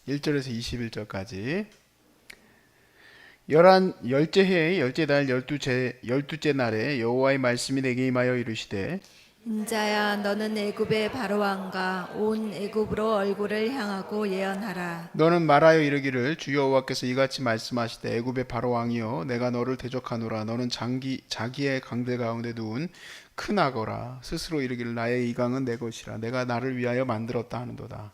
1절에서 21절까지. 열째 해의 열째 달 열두째 날에 여호와의 말씀이 내게 임하여 이르시되 인자야 너는 애굽의 바로 왕과 온 애굽으로 얼굴을 향하고 예언하라. 너는 말하여 이르기를 주 여호와께서 이같이 말씀하시되 애굽의 바로 왕이여 내가 너를 대적하노라. 너는 자기의 강들 가운데 누운 큰 악어라. 스스로 이르기를 나의 이 강은 내 것이라. 내가 나를 위하여 만들었다 하는도다.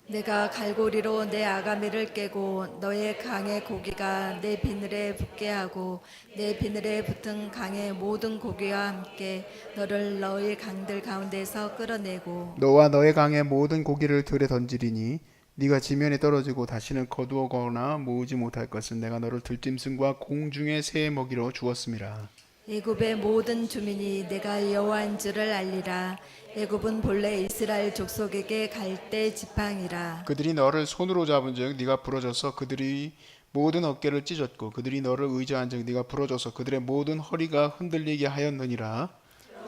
내가 갈고리로 내 아가미를 깨고 너의 강의 고기가 내 비늘에 붙게 하고 내 비늘에 붙은 강의 모든 고기와 함께 너를 너의 강들 가운데서 끌어내고 너와 너의 강의 모든 고기를 들에 던지리니 네가 지면에 떨어지고 다시는 거두어거나 모으지 못할 것은 내가 너를 들짐승과 공중의 새의 먹이로 주었음이라. 애굽의 모든 주민이 내가 여호와인 줄을 알리라. 애굽은 본래 이스라엘 족속에게 갈대 지팡이라. 그들이 너를 손으로 잡은즉 네가 부러져서 그들이 모든 어깨를 찢었고 그들이 너를 의지한즉 네가 부러져서 그들의 모든 허리가 흔들리게 하였느니라.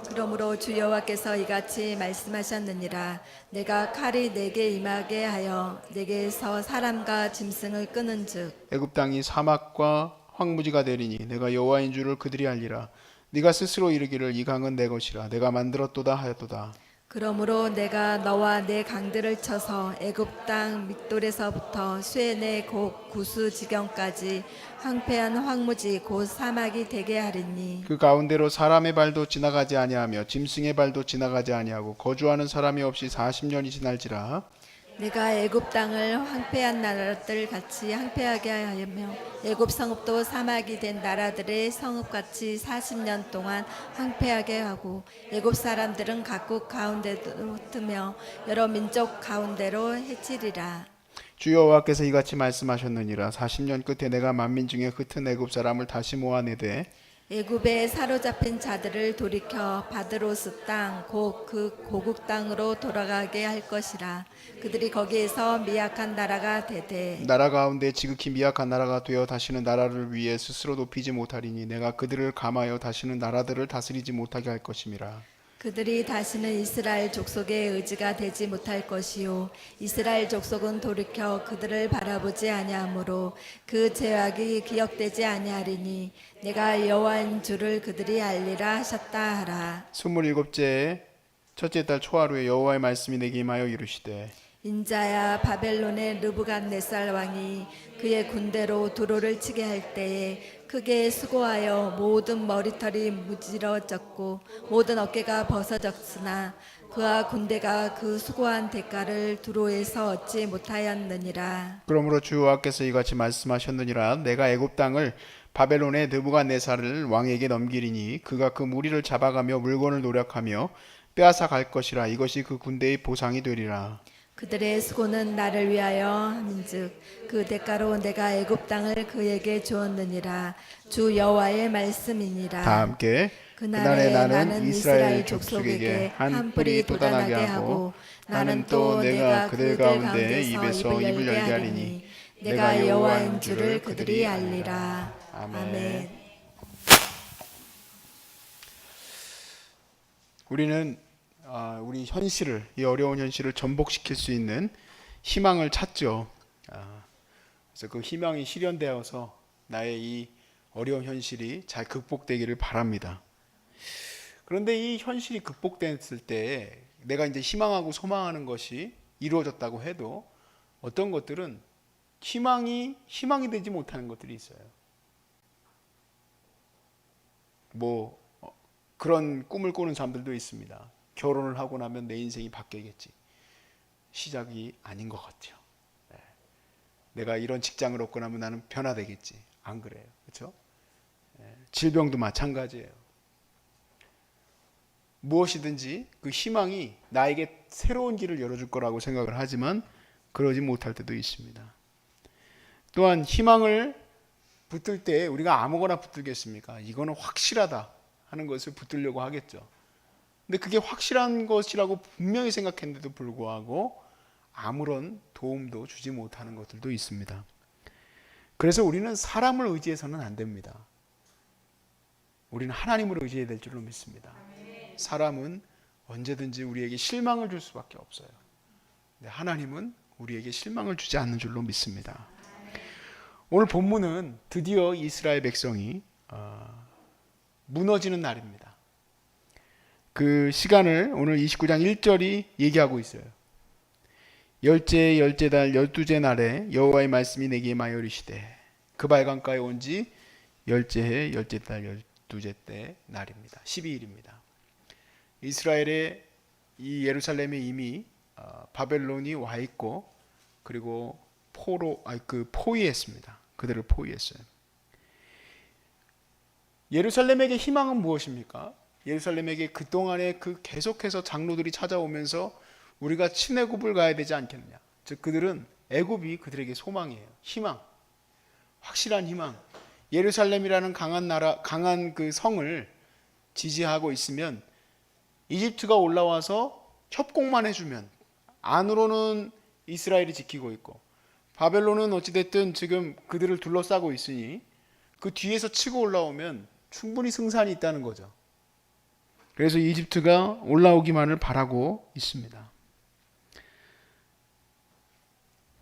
그러므로 주 여호와께서 이같이 말씀하셨느니라. 내가 칼이 내게 임하게 하여 내게서 사람과 짐승을 끄는즉 애굽 땅이 사막과 황무지가 되리니 내가 여호와인 줄을 그들이 알리라. 네가 스스로 이르기를 이 강은 내 것이라. 내가 만들었도다 하였도다. 그러므로 내가 너와 내 강들을 쳐서 애굽 땅 밑돌에서부터 수엔의 곡 구스 지경까지 황폐한 황무지 곧 사막이 되게 하리니 그 가운데로 사람의 발도 지나가지 아니하며 짐승의 발도 지나가지 아니하고 거주하는 사람이 없이 40년이 지날지라. 내가 애굽 땅을 황폐한 나라들 같이 황폐하게 하며 애굽 성읍도 사막이 된 나라들의 성읍 같이 40년 동안 황폐하게 하고 애굽 사람들은 각국 가운데로 흩으며 여러 민족 가운데로 해치리라. 주 여호와께서 이같이 말씀하셨느니라. 40년 끝에 내가 만민 중에 흩은 애굽 사람을 다시 모아내되 애굽에 사로잡힌 자들을 돌이켜 바드로스 땅 곧 그 고국 땅으로 돌아가게 할 것이라. 그들이 거기에서 미약한 나라가 되되 나라 가운데 지극히 미약한 나라가 되어 다시는 나라를 위해 스스로 높이지 못하리니 내가 그들을 감하여 다시는 나라들을 다스리지 못하게 할 것임이라. 그들이 다시는 이스라엘 족속의 의지가 되지 못할 것이요 이스라엘 족속은 돌이켜 그들을 바라보지 아니하므로 그 죄악이 기억되지 아니하리니 내가 여호와인 줄을 그들이 알리라 하셨다 하라. 27째 첫째 달 초하루에 여호와의 말씀이 내게 임하여 이르시되 인자야 바벨론의 느부갓네살 왕이 그의 군대로 두로를 치게 할 때에 크게 수고하여 모든 머리털이 무지러졌고 모든 어깨가 벗어졌으나 그와 군대가 그 수고한 대가를 두로에서 얻지 못하였느니라. 그러므로 주 여호와께서 이같이 말씀하셨느니라. 내가 애굽 땅을 바벨론의 느부갓네살을 왕에게 넘기리니 그가 그 무리를 잡아가며 물건을 노력하며 빼앗아 갈 것이라. 이것이 그 군대의 보상이 되리라. 그들의 수고는 나를 위하여 함인즉 그 대가로 내가 애굽 땅을 그에게 주었느니라. 주 여호와의 말씀이니라. 다 함께 그날에 나는 이스라엘 족속에게 한 뿔이 돋아나게 하고 나는 또 내가 그들 가운데 입에서 입을 열게 하리니 내가 여호와인 줄을 그들이 알리라. 아멘. 우리는 우리 현실을 이 어려운 현실을 전복시킬 수 있는 희망을 찾죠. 그래서 그 희망이 실현되어서 나의 이 어려운 현실이 잘 극복되기를 바랍니다. 그런데 이 현실이 극복됐을 때 내가 이제 희망하고 소망하는 것이 이루어졌다고 해도 어떤 것들은 희망이 되지 못하는 것들이 있어요. 그런 꿈을 꾸는 사람들도 있습니다. 결혼을 하고 나면 내 인생이 바뀌겠지. 시작이 아닌 것 같아요. 내가 이런 직장을 얻고 나면 나는 변화되겠지. 안 그래요. 그렇죠? 질병도 마찬가지예요. 무엇이든지 그 희망이 나에게 새로운 길을 열어줄 거라고 생각을 하지만 그러지 못할 때도 있습니다. 또한 희망을 붙들 때 우리가 아무거나 붙들겠습니까? 이거는 확실하다 하는 것을 붙들려고 하겠죠. 근데 그게 확실한 것이라고 분명히 생각했는데도 불구하고 아무런 도움도 주지 못하는 것들도 있습니다. 그래서 우리는 사람을 의지해서는 안 됩니다. 우리는 하나님을 의지해야 될 줄로 믿습니다. 사람은 언제든지 우리에게 실망을 줄 수밖에 없어요. 근데 하나님은 우리에게 실망을 주지 않는 줄로 믿습니다. 오늘 본문은 드디어 이스라엘 백성이 무너지는 날입니다. 그 시간을 오늘 29장 1절이 얘기하고 있어요. 열째 달 12째 날에 여호와의 말씀이 내게 임하여 이르시되 그 발강가에 온 지 열째 해 열째 달 12째 때 날입니다. 12일입니다. 이스라엘의 이 예루살렘에 이미 바벨론이 와 있고 그리고 포위했습니다. 그들을 포위했어요. 예루살렘에게 희망은 무엇입니까? 예루살렘에게 그동안에 계속해서 장로들이 찾아오면서 우리가 친애굽을 가야 되지 않겠느냐. 즉 그들은 애굽이 그들에게 소망이에요. 희망, 확실한 희망. 예루살렘이라는 강한 그 성을 지지하고 있으면 이집트가 올라와서 협공만 해주면 안으로는 이스라엘이 지키고 있고 바벨론은 어찌됐든 지금 그들을 둘러싸고 있으니 그 뒤에서 치고 올라오면 충분히 승산이 있다는 거죠. 그래서 이집트가 올라오기만을 바라고 있습니다.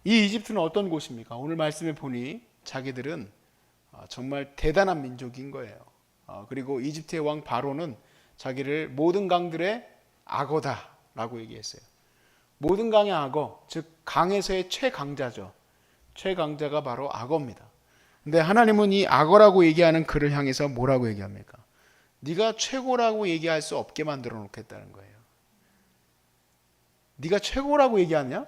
이 이집트는 어떤 곳입니까? 오늘 말씀에 보니 자기들은 정말 대단한 민족인 거예요. 그리고 이집트의 왕 바로는 자기를 모든 강들의 악어다라고 얘기했어요. 모든 강의 악어, 즉 강에서의 최강자죠. 최강자가 바로 악어입니다. 근데 하나님은 이 악어라고 얘기하는 그를 향해서 뭐라고 얘기합니까? 네가 최고라고 얘기할 수 없게 만들어 놓겠다는 거예요. 네가 최고라고 얘기하냐?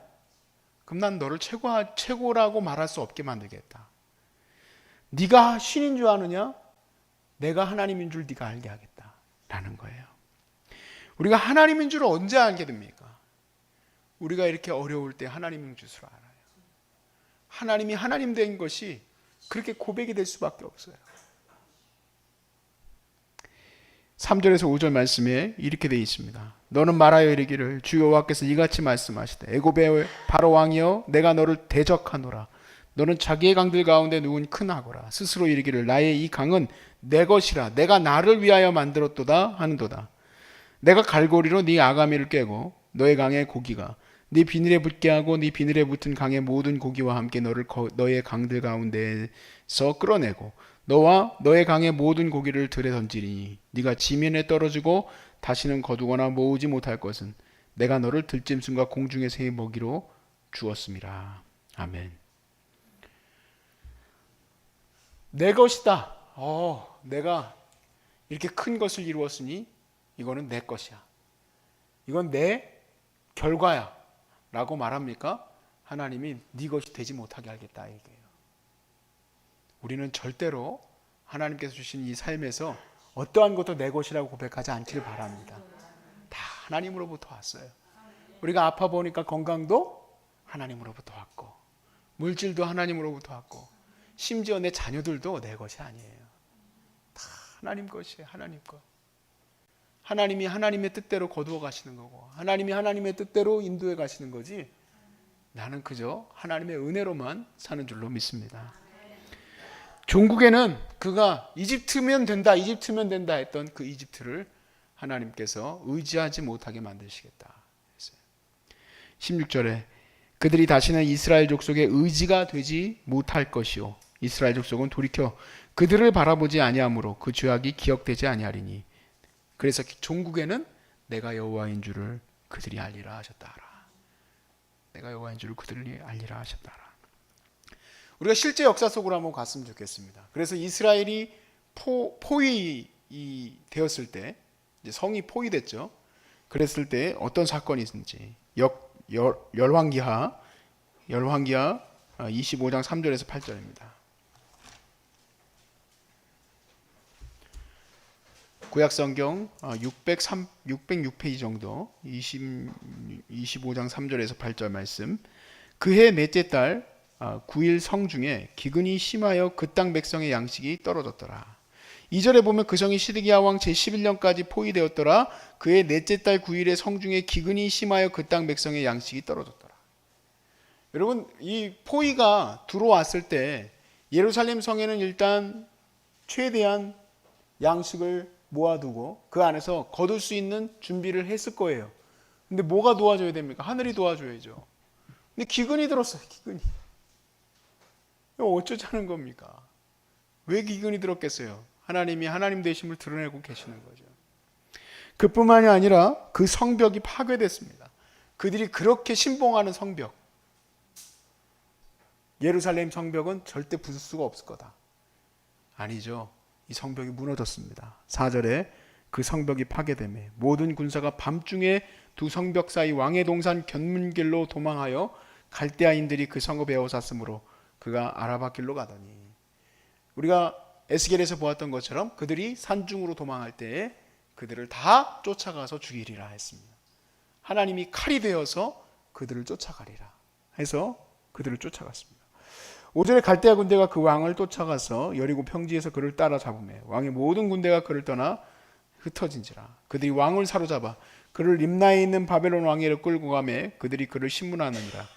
그럼 난 너를 최고라고 말할 수 없게 만들겠다. 네가 신인 줄 아느냐? 내가 하나님인 줄 네가 알게 하겠다 라는 거예요. 우리가 하나님인 줄 언제 알게 됩니까? 우리가 이렇게 어려울 때 하나님인 줄을 알아요. 하나님이 하나님 된 것이 그렇게 고백이 될 수밖에 없어요. 3절에서 5절 말씀에 이렇게 되어 있습니다. 너는 말하여 이르기를 주 여호와께서 이같이 말씀하시되 애굽의 바로 왕이여 내가 너를 대적하노라. 너는 자기의 강들 가운데 누운 큰 악어라. 스스로 이르기를 나의 이 강은 내 것이라 내가 나를 위하여 만들었도다 하는도다. 내가 갈고리로 네 아가미를 깨고 너의 강의 고기가 네 비늘에 붙게 하고 네 비늘에 붙은 강의 모든 고기와 함께 너를 너의 강들 가운데서 끌어내고 너와 너의 강의 모든 고기를 들에 던지리니 네가 지면에 떨어지고 다시는 거두거나 모으지 못할 것은 내가 너를 들짐승과 공중의 새의 먹이로 주었음이라. 아멘. 내 것이다. 내가 이렇게 큰 것을 이루었으니 이거는 내 것이야. 이건 내 결과야 라고 말합니까? 하나님이 네 것이 되지 못하게 하겠다 얘기해요. 우리는 절대로 하나님께서 주신 이 삶에서 어떠한 것도 내 것이라고 고백하지 않기를 바랍니다. 다 하나님으로부터 왔어요. 우리가 아파 보니까 건강도 하나님으로부터 왔고 물질도 하나님으로부터 왔고 심지어 내 자녀들도 내 것이 아니에요. 다 하나님 것이에요. 하나님 것. 하나님이 하나님의 뜻대로 거두어 가시는 거고 하나님이 하나님의 뜻대로 인도해 가시는 거지 나는 그저 하나님의 은혜로만 사는 줄로 믿습니다. 종국에는 그가 이집트면 된다 했던 그 이집트를 하나님께서 의지하지 못하게 만드시겠다 했어요. 16절에 그들이 다시는 이스라엘 족속의 의지가 되지 못할 것이요 이스라엘 족속은 돌이켜 그들을 바라보지 아니하므로 그 죄악이 기억되지 아니하리니 그래서 종국에는 내가 여호와인 줄을 그들이 알리라 하셨다라. 내가 여호와인 줄을 그들이 알리라 하셨다라. 우리가 실제 역사 속으로 한번 갔으면 좋겠습니다. 그래서 이스라엘이 포위 되었을 때 이제 성이 포위됐죠. 그랬을 때 어떤 사건이 있는지 열왕기하 25장 3절에서 8절입니다. 구약성경 606페이지 정도 25장 3절에서 8절 말씀. 그해 넷째 달 9일 성중에 기근이 심하여 그 땅 백성의 양식이 떨어졌더라. 2절에 보면 그 성이 시드기야 왕 제11년까지 포위되었더라. 그해 넷째 달 9일에 성중에 기근이 심하여 그 땅 백성의 양식이 떨어졌더라. 여러분 이 포위가 들어왔을 때 예루살렘 성에는 일단 최대한 양식을 모아두고 그 안에서 거둘 수 있는 준비를 했을 거예요. 근데 뭐가 도와줘야 됩니까? 하늘이 도와줘야죠. 근데 기근이 들었어요. 기근이. 이거 어쩌자는 겁니까? 왜 기근이 들었겠어요? 하나님이 하나님 되심을 드러내고 계시는 거죠. 그뿐만이 아니라 그 성벽이 파괴됐습니다. 그들이 그렇게 신봉하는 성벽, 예루살렘 성벽은 절대 부술 수가 없을 거다. 아니죠. 이 성벽이 무너졌습니다. 4절에 그 성벽이 파괴되매 모든 군사가 밤중에 두 성벽 사이 왕의 동산 견문길로 도망하여 갈대아인들이 그 성읍에 에워쌌으므로 그가 아라바 길로 가더니, 우리가 에스겔에서 보았던 것처럼 그들이 산중으로 도망할 때에 그들을 다 쫓아가서 죽이리라 했습니다. 하나님이 칼이 되어서 그들을 쫓아가리라 해서 그들을 쫓아갔습니다. 5절에 갈대아 군대가 그 왕을 쫓아가서 여리고 평지에서 그를 따라잡으매 왕의 모든 군대가 그를 떠나 흩어진지라. 그들이 왕을 사로잡아 그를 림나에 있는 바벨론 왕위로 끌고 가매 그들이 그를 신문하느니라.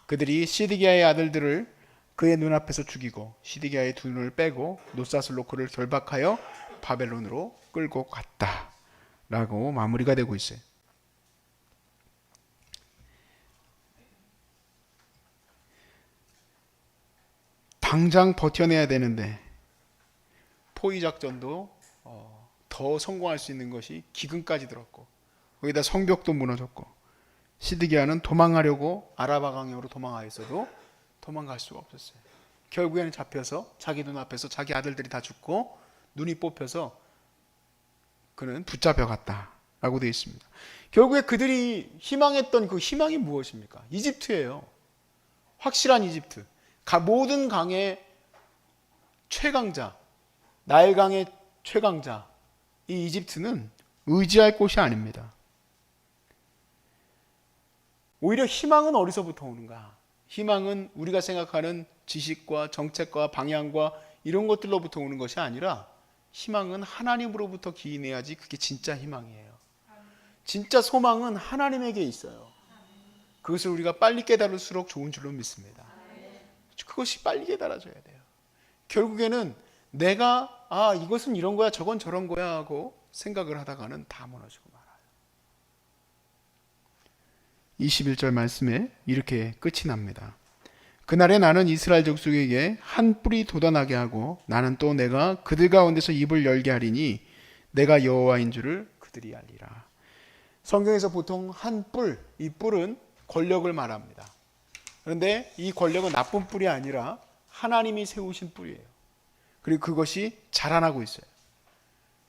그들이 시드기야의 아들들을 그의 눈앞에서 죽이고 시드기야의 두 눈을 빼고 노사슬로 그를 결박하여 바벨론으로 끌고 갔다 라고 마무리가 되고 있어요. 당장 버텨내야 되는데 포위작전도 더 성공할 수 있는 것이 기근까지 들었고 거기다 성벽도 무너졌고 시드기야는 도망하려고 아라바 강으로 도망하였어도 도망갈 수가 없었어요. 결국에는 잡혀서 자기 눈앞에서 자기 아들들이 다 죽고 눈이 뽑혀서 그는 붙잡혀갔다라고 되어 있습니다. 결국에 그들이 희망했던 그 희망이 무엇입니까? 이집트예요. 확실한 이집트. 모든 강의 최강자, 나일강의 최강자, 이 이집트는 의지할 곳이 아닙니다. 오히려 희망은 어디서부터 오는가? 희망은 우리가 생각하는 지식과 정책과 방향과 이런 것들로부터 오는 것이 아니라 희망은 하나님으로부터 기인해야지 그게 진짜 희망이에요. 진짜 소망은 하나님에게 있어요. 그것을 우리가 빨리 깨달을수록 좋은 줄로 믿습니다. 그것이 빨리 깨달아져야 돼요. 결국에는 내가 이것은 이런 거야 저건 저런 거야 하고 생각을 하다가는 다 무너지고 말아요. 21절 말씀에 이렇게 끝이 납니다. 그날에 나는 이스라엘 족속에게 한 뿔이 돋아나게 하고 나는 또 내가 그들 가운데서 입을 열게 하리니 내가 여호와인 줄을 그들이 알리라. 성경에서 보통 한 뿔, 이 뿔은 권력을 말합니다. 그런데 이 권력은 나쁜 뿔이 아니라 하나님이 세우신 뿔이에요. 그리고 그것이 자라나고 있어요.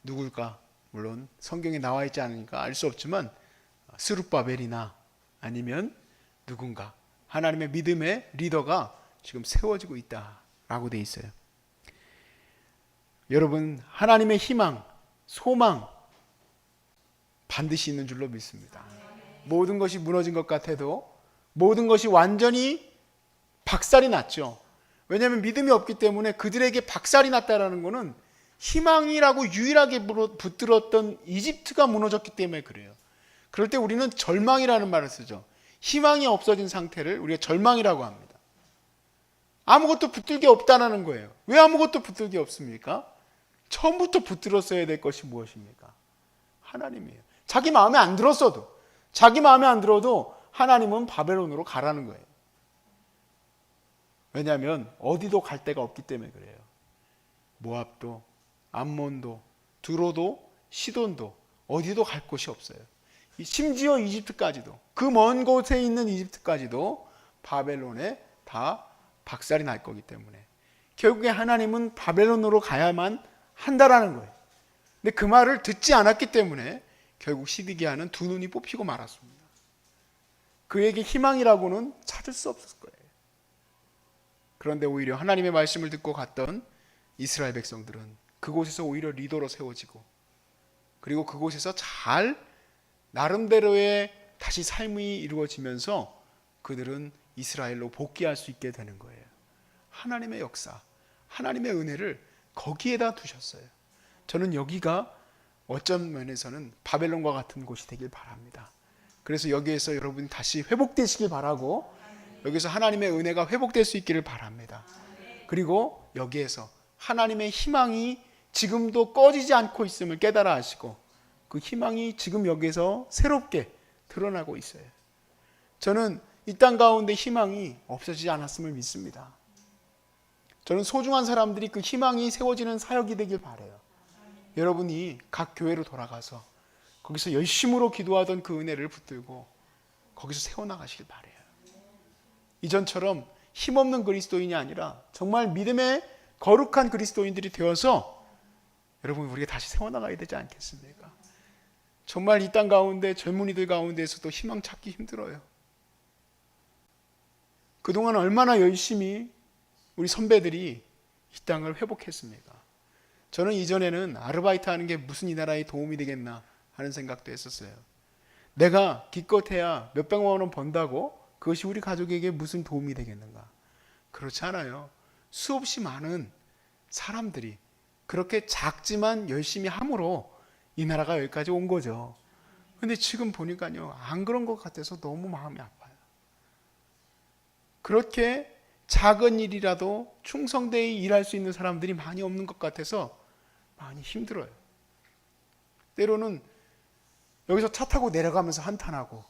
누굴까? 물론 성경에 나와 있지 않으니까 알 수 없지만 스룹바벨이나 아니면 누군가 하나님의 믿음의 리더가 지금 세워지고 있다라고 돼 있어요. 여러분, 하나님의 희망, 소망 반드시 있는 줄로 믿습니다. 모든 것이 무너진 것 같아도 모든 것이 완전히 박살이 났죠. 왜냐하면 믿음이 없기 때문에 그들에게 박살이 났다라는 것은 희망이라고 유일하게 붙들었던 이집트가 무너졌기 때문에 그래요. 그럴 때 우리는 절망이라는 말을 쓰죠. 희망이 없어진 상태를 우리가 절망이라고 합니다. 아무것도 붙들 게 없다는 거예요. 왜 아무것도 붙들 게 없습니까? 처음부터 붙들었어야 될 것이 무엇입니까? 하나님이에요. 자기 마음에 안 들었어도, 자기 마음에 안 들어도 하나님은 바벨론으로 가라는 거예요. 왜냐하면 어디도 갈 데가 없기 때문에 그래요. 모압도, 암몬도, 두로도, 시돈도 어디도 갈 곳이 없어요. 심지어 이집트까지도, 그 먼 곳에 있는 이집트까지도 바벨론에 다 박살이 날 거기 때문에 결국에 하나님은 바벨론으로 가야만 한다라는 거예요. 근데 그 말을 듣지 않았기 때문에 결국 시드기야는 두 눈이 뽑히고 말았습니다. 그에게 희망이라고는 찾을 수 없었을 거예요. 그런데 오히려 하나님의 말씀을 듣고 갔던 이스라엘 백성들은 그곳에서 오히려 리더로 세워지고, 그리고 그곳에서 잘 나름대로의 다시 삶이 이루어지면서 그들은 이스라엘로 복귀할 수 있게 되는 거예요. 하나님의 역사, 하나님의 은혜를 거기에다 두셨어요. 저는 여기가 어떤 면에서는 바벨론과 같은 곳이 되길 바랍니다. 그래서 여기에서 여러분이 다시 회복되시길 바라고, 여기서 하나님의 은혜가 회복될 수 있기를 바랍니다. 그리고 여기에서 하나님의 희망이 지금도 꺼지지 않고 있음을 깨달아 하시고, 그 희망이 지금 여기에서 새롭게 드러나고 있어요. 저는 이 땅 가운데 희망이 없어지지 않았음을 믿습니다. 저는 소중한 사람들이 그 희망이 세워지는 사역이 되길 바라요. 여러분이 각 교회로 돌아가서 거기서 열심으로 기도하던 그 은혜를 붙들고 거기서 세워나가시길 바라요. 이전처럼 힘없는 그리스도인이 아니라 정말 믿음의 거룩한 그리스도인들이 되어서 여러분 우리가 다시 세워나가야 되지 않겠습니까? 정말 이 땅 가운데 젊은이들 가운데에서도 희망 찾기 힘들어요. 그동안 얼마나 열심히 우리 선배들이 이 땅을 회복했습니까? 저는 이전에는 아르바이트 하는 게 무슨 이 나라에 도움이 되겠나 하는 생각도 했었어요. 내가 기껏해야 몇백만 원 번다고 그것이 우리 가족에게 무슨 도움이 되겠는가? 그렇지 않아요. 수없이 많은 사람들이 그렇게 작지만 열심히 함으로 이 나라가 여기까지 온 거죠. 근데 지금 보니까요, 안 그런 것 같아서 너무 마음이 아파요. 그렇게 작은 일이라도 충성되이 일할 수 있는 사람들이 많이 없는 것 같아서 많이 힘들어요. 때로는 여기서 차 타고 내려가면서 한탄하고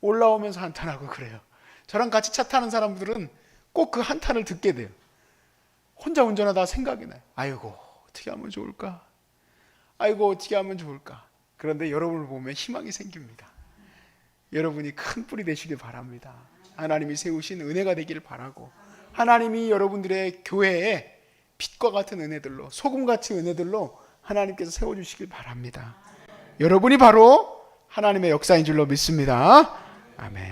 올라오면서 한탄하고 그래요. 저랑 같이 차 타는 사람들은 꼭 그 한탄을 듣게 돼요. 혼자 운전하다 생각이 나요. 아이고 어떻게 하면 좋을까? 아이고 어떻게 하면 좋을까? 그런데 여러분을 보면 희망이 생깁니다. 여러분이 큰 뿔이 되시길 바랍니다. 하나님이 세우신 은혜가 되기를 바라고, 하나님이 여러분들의 교회에 빛과 같은 은혜들로, 소금같이 은혜들로 하나님께서 세워주시길 바랍니다. 여러분이 바로 하나님의 역사인 줄로 믿습니다. 아멘.